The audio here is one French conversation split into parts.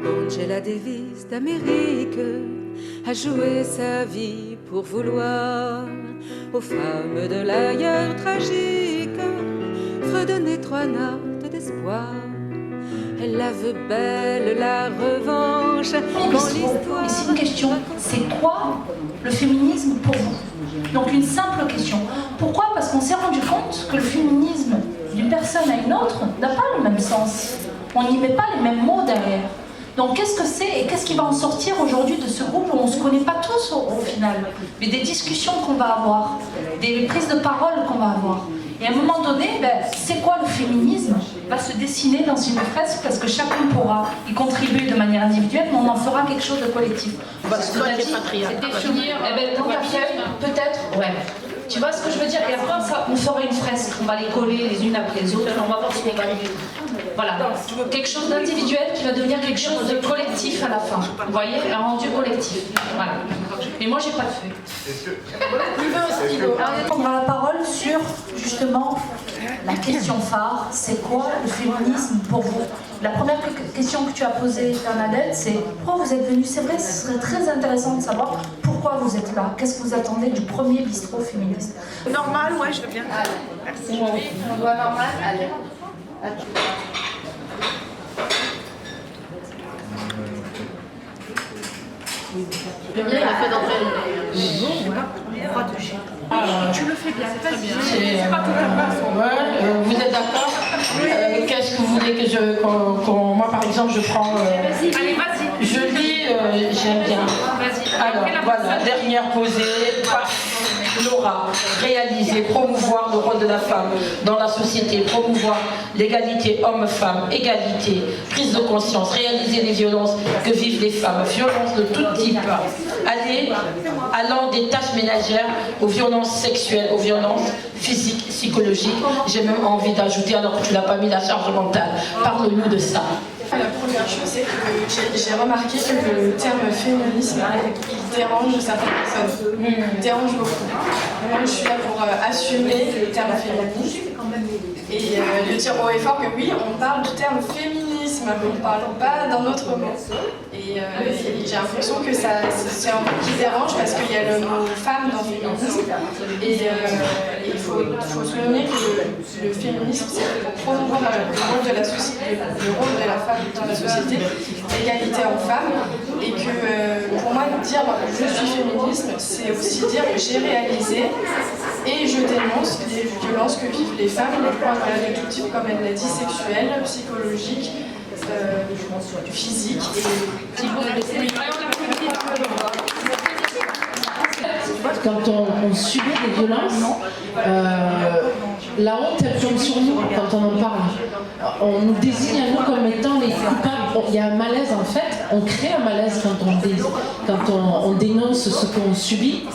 Angela Davis d'Amérique a joué sa vie pour vouloir aux femmes de l'ailleurs tragique redonner 3 notes d'espoir. Elle la veut belle, la revanche, quand l'histoire... Ici une question, c'est quoi le féminisme pour vous? Donc une simple question. Pourquoi? Parce qu'on s'est rendu compte que le féminisme d'une personne à une autre n'a pas le même sens. On n'y met pas les mêmes mots derrière. Donc qu'est-ce que c'est et qu'est-ce qui va en sortir aujourd'hui de ce groupe où on ne se connaît pas tous au final, mais des discussions qu'on va avoir, des prises de parole qu'on va avoir. Et à un moment donné, c'est quoi le féminisme va se dessiner dans une fresque parce que chacun pourra y contribuer de manière individuelle, mais on en fera quelque chose de collectif. C'est définir. Donc après, peut-être, ouais. Tu vois ce que je veux dire? Et après, on fera une fresque, on va les coller les unes après les autres, on va voir ce qu'on va dire. Voilà, quelque chose d'individuel qui va devenir quelque chose de collectif à la fin. Vous voyez, un rendu collectif. Voilà. Mais moi, j'ai pas de feuille. On prendra la parole sur, justement, la question phare, c'est quoi le féminisme pour vous? La première question que tu as posée, Bernadette, c'est pourquoi vous êtes venue? C'est vrai, ce serait très intéressant de savoir pourquoi vous êtes là. Qu'est-ce que vous attendez du premier bistrot féministe? Normal, ouais, je veux bien. Merci. On doit normal, allez. Le mien, il a fait d'entrée. Tu le fais bien, c'est pas bien. C'est pas tout à vous êtes d'accord? Qu'est-ce que vous voulez que moi, par exemple, je prends... Allez, vas-y. Je lis, j'aime bien. Alors, voilà, dernière posée. Laura, réaliser, promouvoir le rôle de la femme dans la société, promouvoir l'égalité homme-femme, égalité, prise de conscience, réaliser les violences que vivent les femmes, violences de tout type, allant des tâches ménagères aux violences sexuelles, aux violences physiques, psychologiques. J'ai même envie d'ajouter, alors que tu n'as pas mis la charge mentale, parle-nous de ça. La première chose, c'est que j'ai remarqué que le terme féminisme, il dérange certaines personnes. Il dérange beaucoup. Moi, je suis là pour assumer le terme féminisme et de dire haut et fort que oui, on parle du terme féminisme, mais on ne parle pas d'un autre mot. Et j'ai l'impression que c'est un mot qui dérange parce qu'il y a le mot femme dans le féminisme. Et il faut souligner que le féminisme, c'est pour promouvoir le rôle de la société, le rôle de la femme dans la société, l'égalité homme-femme, et que pour moi, dire je suis féminisme, c'est aussi dire que j'ai réalisé et je dénonce les violences que vivent les femmes, les points de tout type, comme elle l'a dit, sexuelles, psychologiques, physiques et quand on subit des violences, la honte elle tombe sur nous quand on en parle. On nous désigne à nous comme étant les coupables. Il y a un malaise en fait, on crée un malaise quand on dénonce ce qu'on subit.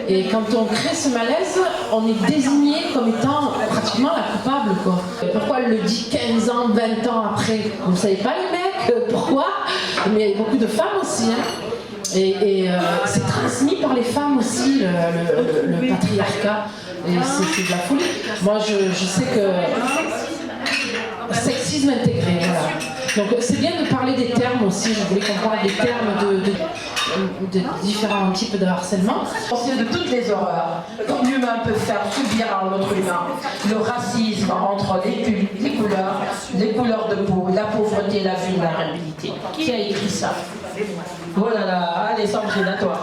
Et quand on crée ce malaise, on est désigné comme étant pratiquement la coupable, quoi. Pourquoi elle le dit 15 ans, 20 ans après? Vous ne savez pas les mecs, pourquoi? Mais il y a beaucoup de femmes aussi, hein. Et c'est transmis par les femmes aussi, le patriarcat. Et c'est de la folie. Moi, je sais que sexisme intégré, voilà. Donc c'est bien de parler des termes aussi. Je voulais qu'on parle des termes de différents types de harcèlement. Conscient de toutes les horreurs qu'un humain peut faire subir à un autre humain. Le racisme entre les couleurs de peau, la pauvreté, la vulnérabilité. Qui a écrit ça? Oh là là, allez, Sandrine, à toi.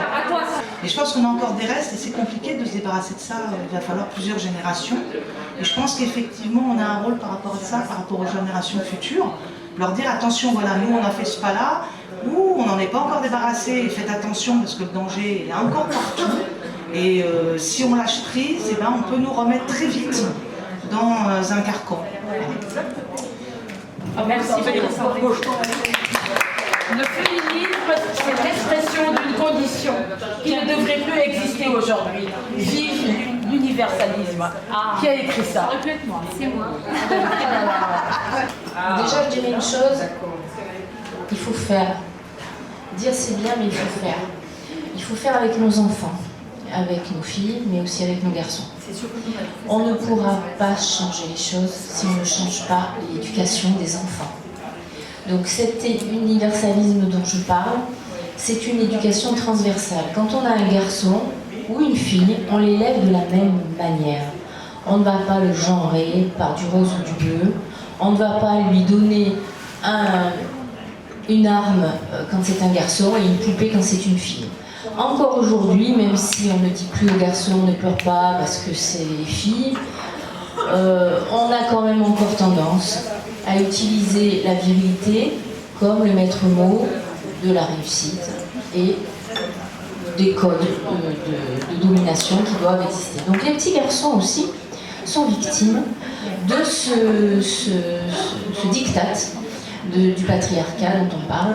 Et je pense qu'on a encore des restes et c'est compliqué de se débarrasser de ça. Il va falloir plusieurs générations. Et je pense qu'effectivement, on a un rôle par rapport à ça, par rapport aux générations futures. Leur dire attention, voilà, nous on a fait ce pas-là, ou on n'en est pas encore débarrassé, et faites attention parce que le danger est encore partout. Et si on lâche prise, eh ben, on peut nous remettre très vite dans un carcan. Merci. Le féminisme, c'est l'expression d'une condition qui ne devrait plus exister aujourd'hui. Vive l'universalisme. Qui a écrit ça? Répète-moi. C'est moi. Déjà, je dirais une chose, il faut faire. Dire c'est bien, mais il faut faire. Il faut faire avec nos enfants, avec nos filles, mais aussi avec nos garçons. On ne pourra pas changer les choses si on ne change pas l'éducation des enfants. Donc cet universalisme dont je parle, c'est une éducation transversale. Quand on a un garçon ou une fille, on l'élève de la même manière. On ne va pas le genrer par du rose ou du bleu. On ne va pas lui donner une arme quand c'est un garçon et une poupée quand c'est une fille. Encore aujourd'hui, même si on ne dit plus aux garçons ne pleure pas parce que c'est les filles, on a quand même encore tendance à utiliser la virilité comme le maître mot de la réussite et des codes de domination qui doivent exister. Donc les petits garçons aussi sont victimes de ce diktat du patriarcat dont on parle,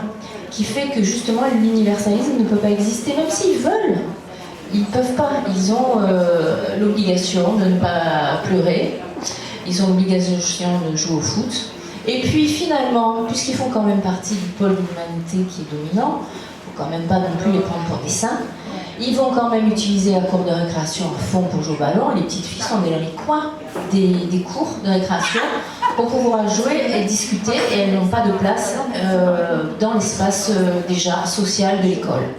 qui fait que justement l'universalisme ne peut pas exister, même s'ils veulent. Ils ne peuvent pas. Ils ont l'obligation de ne pas pleurer, ils ont l'obligation de jouer au foot. Et puis finalement, puisqu'ils font quand même partie du pôle de l'humanité qui est dominant, il ne faut quand même pas non plus les prendre pour des saints, ils vont quand même utiliser la cour de récréation à fond pour jouer au ballon. Les petites filles sont dans les coins des cours de récréation pour pouvoir jouer et discuter, et elles n'ont pas de place dans l'espace déjà social de l'école.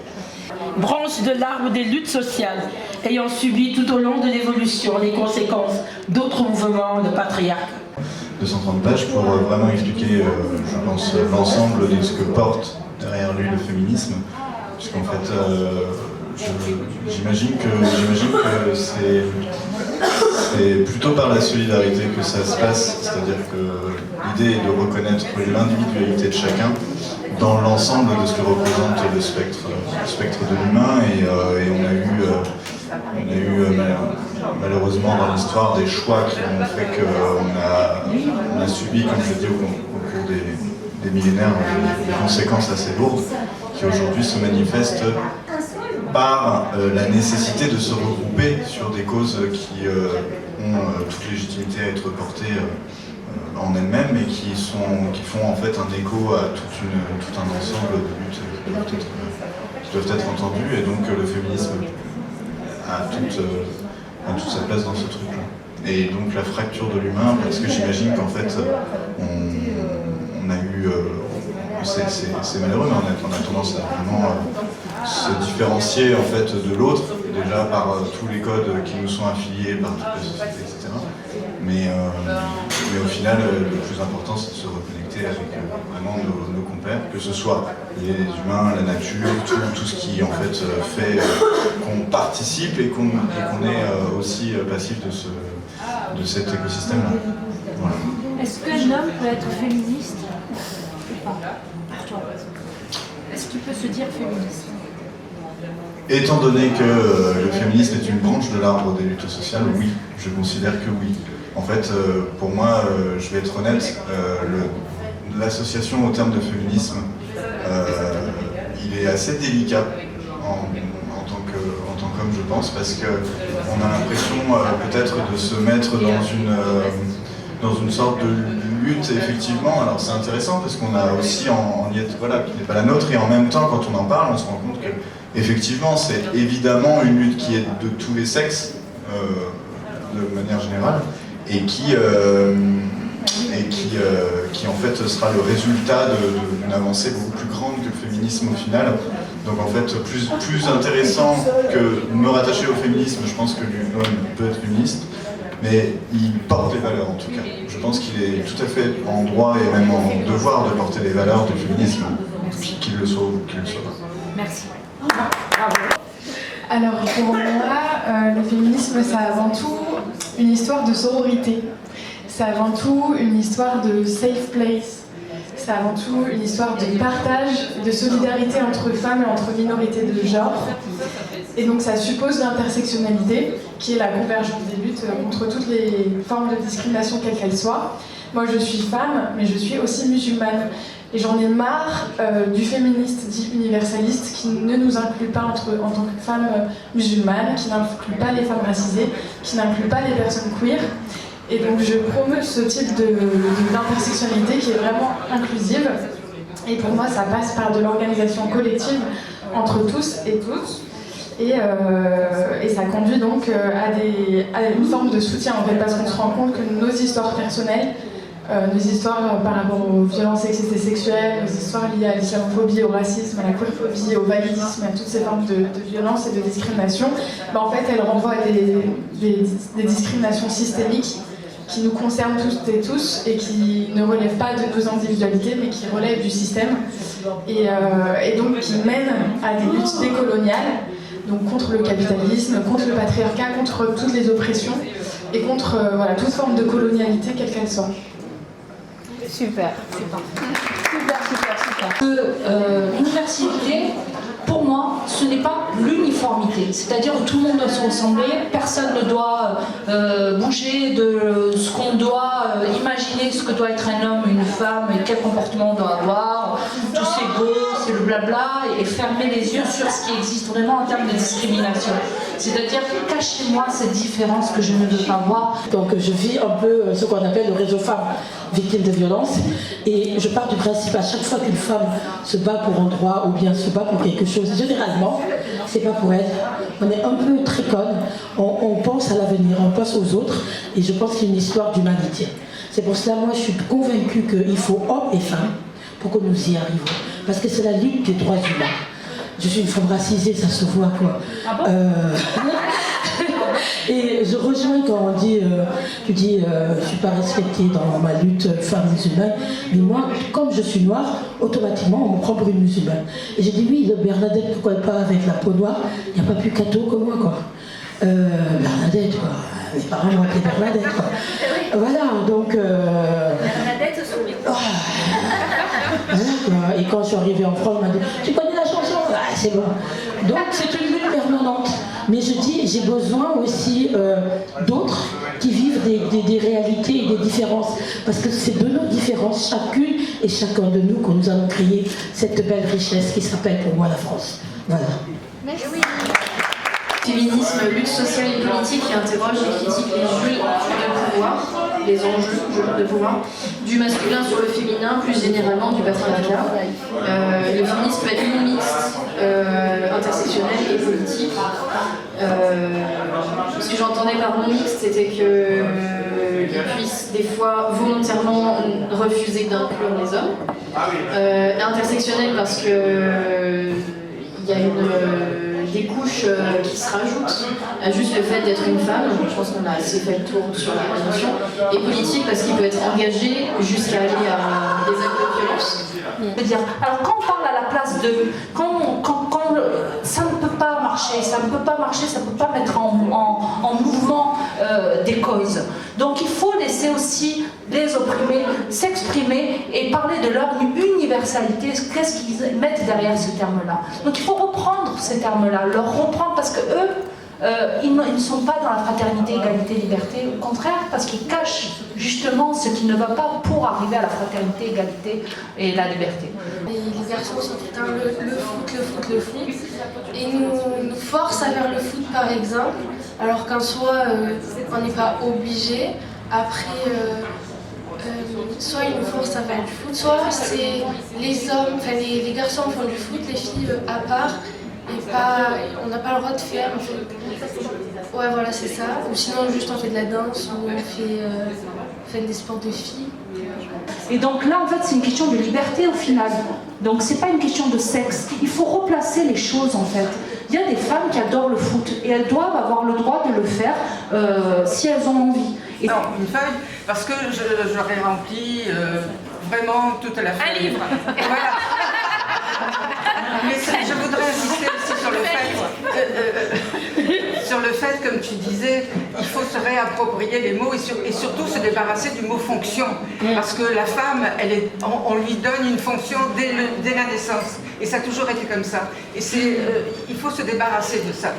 Branche de l'arbre des luttes sociales, ayant subi tout au long de l'évolution les conséquences d'autres mouvements de patriarcat. 230 pages pour vraiment expliquer, je pense, l'ensemble de ce que porte derrière lui le féminisme, puisqu'en fait, j'imagine que c'est plutôt par la solidarité que ça se passe, c'est-à-dire que l'idée est de reconnaître l'individualité de chacun dans l'ensemble de ce que représente le spectre de l'humain, et on a eu malheureusement dans l'histoire des choix qui ont fait qu'on a subi, comme je l'ai dit, au cours des millénaires, des conséquences assez lourdes qui aujourd'hui se manifestent par la nécessité de se regrouper sur des causes qui ont toute légitimité à être portées en elles-mêmes, et qui font en fait un écho à tout un ensemble de luttes qui doivent être entendues, et donc le féminisme a toute sa place dans ce truc-là. Et donc la fracture de l'humain, parce que j'imagine qu'en fait on a eu, c'est malheureux, mais on a tendance à vraiment se différencier en fait de l'autre, déjà par tous les codes qui nous sont affiliés par toute la société, etc. Mais au final, le plus important, c'est de se reconnecter avec vraiment nos compères, que ce soit les humains, la nature, tout ce qui en fait fait qu'on participe et qu'on est aussi passif de cet écosystème-là. Voilà. Est-ce qu'un homme peut être féministe ou pas? Est-ce qu'il peut se dire féministe? Étant donné que le féminisme est une branche de l'arbre des luttes sociales, oui, je considère que oui. En fait, pour moi, je vais être honnête, l'association au terme de féminisme, il est assez délicat en tant qu'homme, je pense, parce qu'on a l'impression peut-être de se mettre dans une sorte de lutte, effectivement. Alors c'est intéressant parce qu'on a aussi en liette, voilà, qui n'est pas la nôtre, et en même temps, quand on en parle, on se rend compte que effectivement, c'est évidemment une lutte qui est de tous les sexes, de manière générale, et qui en fait sera le résultat d'une avancée beaucoup plus grande que le féminisme au final. Donc en fait, plus intéressant que me rattacher au féminisme, je pense que l'homme peut être féministe, mais il porte les valeurs en tout cas. Je pense qu'il est tout à fait en droit et même en devoir de porter les valeurs du féminisme, qu'il le soit ou qu'il le soit pas. Merci. Alors pour moi, le féminisme, c'est avant tout une histoire de sororité. C'est avant tout une histoire de safe place. C'est avant tout une histoire de partage, de solidarité entre femmes et entre minorités de genre. Et donc ça suppose l'intersectionnalité, qui est la convergence des luttes contre toutes les formes de discrimination, quelles qu'elles soient. Moi je suis femme, mais je suis aussi musulmane. Et j'en ai marre du féministe dit universaliste qui ne nous inclut pas en tant que femmes musulmanes, qui n'inclut pas les femmes racisées, qui n'inclut pas les personnes queer. Et donc je promeus ce type d'intersectionnalité qui est vraiment inclusive. Et pour moi ça passe par de l'organisation collective entre tous et toutes. Et ça conduit donc à une forme de soutien en fait, parce qu'on se rend compte que nos histoires personnelles nos histoires par rapport aux violences sexistes et sexuelles, nos histoires liées à l'islamophobie, au racisme, à la queerphobie, au validisme, à toutes ces formes de violence et de discrimination, en fait, elles renvoient à des discriminations systémiques qui nous concernent toutes et tous et qui ne relèvent pas de nos individualités, mais qui relèvent du système et donc qui mènent à des luttes décoloniales, donc contre le capitalisme, contre le patriarcat, contre toutes les oppressions et contre toute forme de colonialité, quelle qu'elle soit. Super. L'université, pour moi, ce n'est pas l'uniformité, c'est-à-dire que tout le monde doit se ressembler, personne ne doit bouger de ce qu'on doit imaginer, ce que doit être un homme, une femme, et quel comportement on doit avoir, tous ces beaux, c'est le blabla, et fermer les yeux sur ce qui existe vraiment en termes de discrimination. C'est-à-dire cachez-moi cette différence que je ne veux pas voir. Donc je vis un peu ce qu'on appelle le réseau femmes victimes de violences et je pars du principe à chaque fois qu'une femme se bat pour un droit ou bien se bat pour quelque chose, généralement c'est pas pour elle. On est un peu très conne, on pense à l'avenir, on pense aux autres et je pense qu'il y a une histoire d'humanité. C'est pour cela moi je suis convaincue qu'il faut hommes et femmes pour que nous y arrivons. Parce que c'est la lutte des droits humains. Je suis une femme racisée, ça se voit quoi. Ah bon Et je rejoins quand on dit, tu dis, je ne suis pas respectée dans ma lutte femme musulmane, mais moi, comme je suis noire, automatiquement on me prend pour une musulmane. Et j'ai dit oui, Bernadette, pourquoi pas avec la peau noire, il n'y a pas plus catho que moi quoi. Bernadette quoi, mes parents m'ont appelé Bernadette quoi. Voilà, donc... Bernadette se souvient. Voilà, et quand je suis arrivée en France, on m'a dit tu connais la chanson? Ah, c'est bon. Donc c'est une lutte permanente. Mais je dis, j'ai besoin aussi d'autres qui vivent des réalités et des différences. Parce que c'est de nos différences, chacune et chacun de nous, que nous allons créer cette belle richesse qui s'appelle pour moi la France. Voilà. Merci. Féminisme, lutte sociale et politique qui interroge et critique les jeux de pouvoir, les enjeux de pouvoir, du masculin sur le féminin, plus généralement du patriarcat. Le féminisme peut être non mixte, intersectionnel et politique. Ce que j'entendais par non mixte, c'était qu'ils puissent des fois volontairement refuser d'inclure les hommes. Intersectionnel parce que il y a des couches qui se rajoutent à juste le fait d'être une femme. Je pense qu'on a assez fait le tour sur la notion. Et politique parce qu'il peut être engagé jusqu'à aller à des actes de violence. C'est-à-dire, alors quand on parle à la place de... Quand ça ne peut pas marcher, ça ne peut pas mettre en mouvement des causes. Donc il faut laisser aussi les opprimés s'exprimer et parler de leur universalité, qu'est-ce qu'ils mettent derrière ce terme-là. Donc il faut reprendre ces termes-là, leur reprendre parce que eux, ils ne sont pas dans la fraternité, égalité, liberté, au contraire, parce qu'ils cachent justement ce qui ne va pas pour arriver à la fraternité, égalité et la liberté. Et les garçons sont tout le temps le foot, et nous forcent à faire le foot par exemple, alors qu'en soi, on n'est pas obligé. Après, soit ils nous forcent à faire du foot, soit c'est les hommes, enfin les garçons font du foot, les filles à part. Et pas, on n'a pas le droit de faire en fait. Ouais voilà c'est ça. Ou sinon juste on fait de la danse ou on fait des sports de filles. Et donc là en fait c'est une question de liberté au final. Donc c'est pas une question de sexe. Il faut replacer les choses en fait. Il y a des femmes qui adorent le foot et elles doivent avoir le droit de le faire si elles ont envie. Et non, une feuille, parce que j'aurais rempli vraiment toute la feuille. Un livre. Voilà. Mais je voudrais insister aussi sur le fait, comme tu disais, il faut se réapproprier les mots et surtout se débarrasser du mot fonction. Parce que la femme, on lui donne une fonction dès la naissance. Et ça a toujours été comme ça. Et il faut se débarrasser de ça.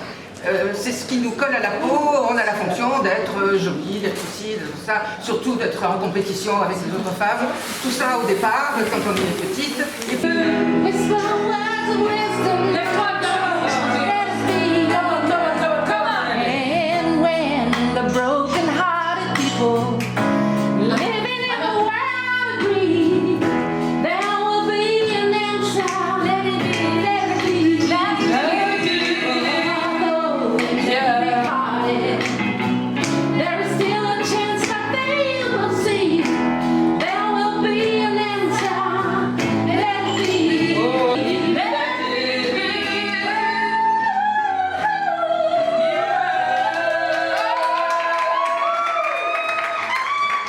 C'est ce qui nous colle à la peau, on a la fonction d'être jolie, d'être ceci, de tout ça, surtout d'être en compétition avec les autres femmes. Tout ça au départ, quand on est petite. Et